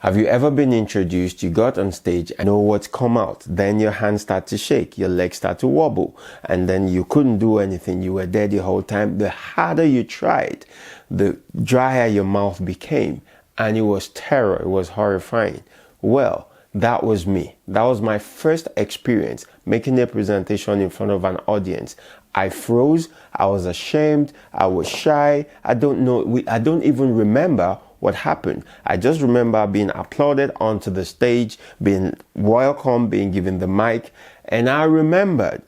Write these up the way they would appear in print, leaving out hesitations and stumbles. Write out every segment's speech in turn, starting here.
Have you ever been introduced, you got on stage and know what's come out, then your hands start to shake, your legs start to wobble, and then you couldn't do anything, you were there the whole time. The harder you tried, the drier your mouth became, and it was terror, it was horrifying. Well, that was me. That was my first experience making a presentation in front of an audience. I froze, I was ashamed, I was shy, I don't even remember what happened. I just remember being applauded onto the stage, being welcome, being given the mic, and I remembered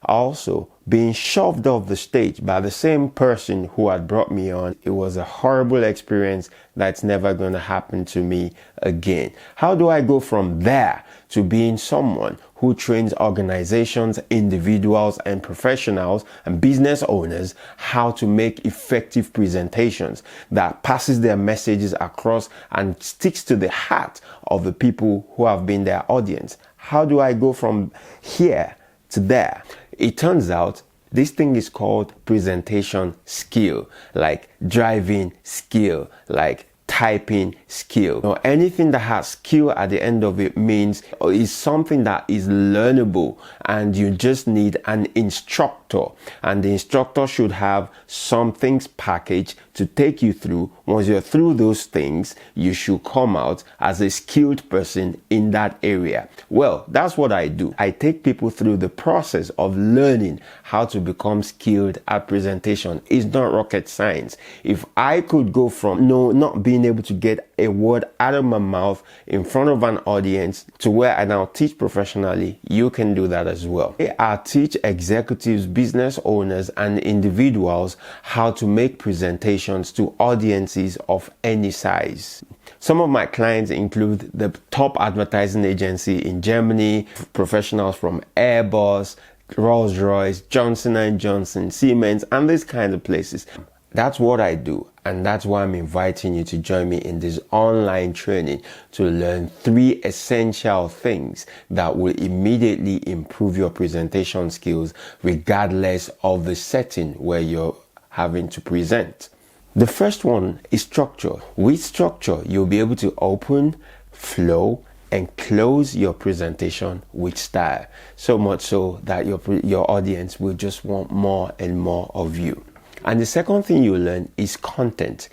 also being shoved off the stage by the same person who had brought me on. It was a horrible experience that's never going to happen to me again. How do I go from there to being someone who trains organizations, individuals, and professionals and business owners how to make effective presentations that passes their messages across and sticks to the heart of the people who have been their audience? How do I go from here to there? It turns out this thing is called presentation skill, like driving skill, like typing skill. Now, anything that has skill at the end of it means is something that is learnable, and you just need an instructor, and the instructor should have some things packaged to take you through. Once you're through those things, you should come out as a skilled person in that area. Well, that's what I do. I take people through the process of learning how to become skilled at presentation. It's not rocket science. If I could go from not being able to get a word out of my mouth in front of an audience to where I now teach professionally, you can do that as well. I teach executives, business owners, and individuals how to make presentations to audiences of any size. Some of my clients include the top advertising agency in Germany, professionals from Airbus, Rolls-Royce, Johnson & Johnson, Siemens, and these kinds of places. That's what I do, and that's why I'm inviting you to join me in this online training to learn 3 essential things that will immediately improve your presentation skills regardless of the setting where you're having to present. The first one is structure. With structure, you'll be able to open, flow, and close your presentation with style, so much so that your audience will just want more and more of you. And the second thing you learn is content.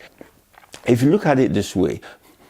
If you look at it this way,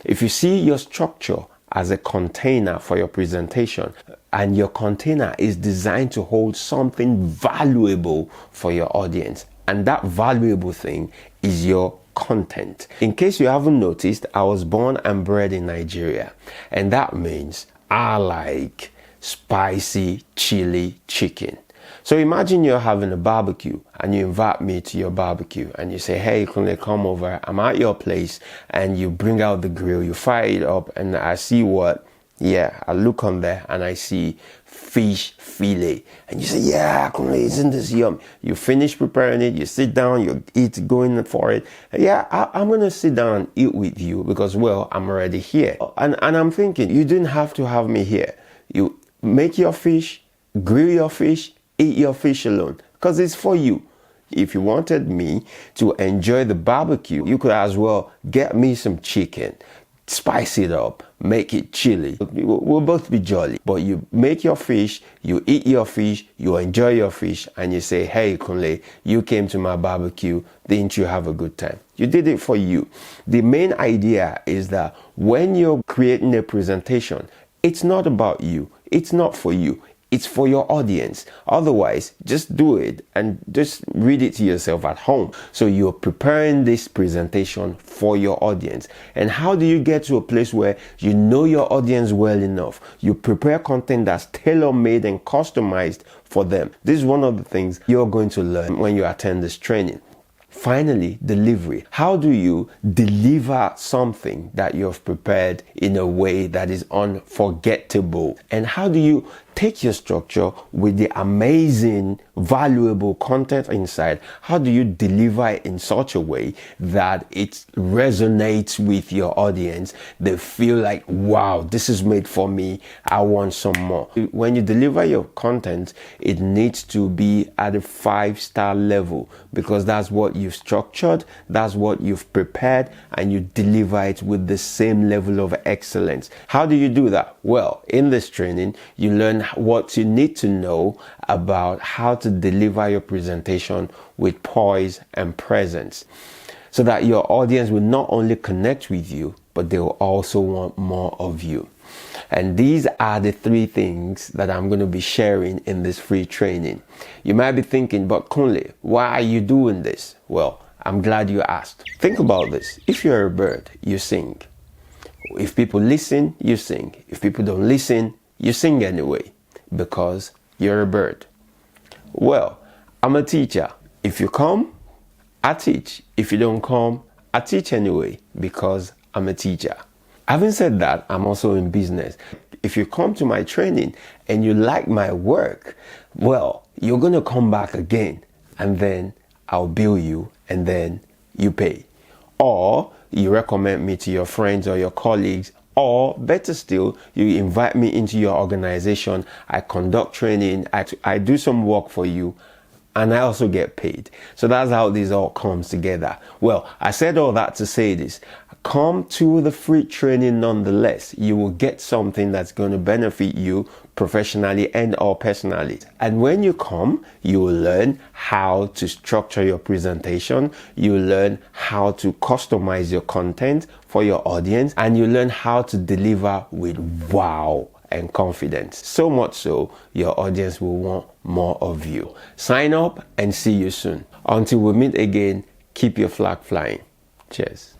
if you see your structure as a container for your presentation, and your container is designed to hold something valuable for your audience, and that valuable thing is your content. In case you haven't noticed, I was born and bred in Nigeria, and that means I like spicy chili chicken. So imagine you're having a barbecue and you invite me to your barbecue and you say, hey, Kunle, come over. I'm at your place, and you bring out the grill, you fire it up, and I see I look on there and I see fish fillet. And you say, yeah, Kunle, isn't this yum? You finish preparing it, you sit down, you eat, going for it. Yeah, I'm going to sit down and eat with you because, well, I'm already here. And I'm thinking, you didn't have to have me here. You make your fish, grill your fish, eat your fish alone, because it's for you. If you wanted me to enjoy the barbecue, you could as well get me some chicken, spice it up, make it chili. We'll both be jolly. But you make your fish, you eat your fish, you enjoy your fish, and you say, hey, Kunle, you came to my barbecue, didn't you have a good time? You did it for you. The main idea is that when you're creating a presentation, it's not about you. It's not for you. It's for your audience. Otherwise, just do it and just read it to yourself at home. So you're preparing this presentation for your audience. And how do you get to a place where you know your audience well enough? You prepare content that's tailor-made and customized for them. This is one of the things you're going to learn when you attend this training. Finally, delivery. How do you deliver something that you've prepared in a way that is unforgettable? And how do you take your structure with the amazing, valuable content inside? How do you deliver it in such a way that it resonates with your audience? They feel like, wow, this is made for me. I want some more. When you deliver your content, it needs to be at a 5-star level, because that's what you you've structured, that's what you've prepared, and you deliver it with the same level of excellence. How do you do that? Well, in this training, you learn what you need to know about how to deliver your presentation with poise and presence, so that your audience will not only connect with you, but they will also want more of you. And these are the 3 things that I'm going to be sharing in this free training. You might be thinking, but Kunle, why are you doing this? Well, I'm glad you asked. Think about this. If you're a bird, you sing. If people listen, you sing. If people don't listen, you sing anyway, because you're a bird. Well, I'm a teacher. If you come, I teach. If you don't come, I teach anyway, because I'm a teacher. Having said that, I'm also in business. If you come to my training and you like my work, well, you're going to come back again, and then I'll bill you, and then you pay. Or you recommend me to your friends or your colleagues, or better still, you invite me into your organization. I conduct training, I do some work for you, and I also get paid. So that's how this all comes together. Well, I said all that to say this. Come to the free training nonetheless. You will get something that's going to benefit you professionally and or personally. And when you come, you will learn how to structure your presentation. You will learn how to customize your content for your audience. And you learn how to deliver with wow and confidence. So much so, your audience will want more of you. Sign up and see you soon. Until we meet again, keep your flag flying. Cheers.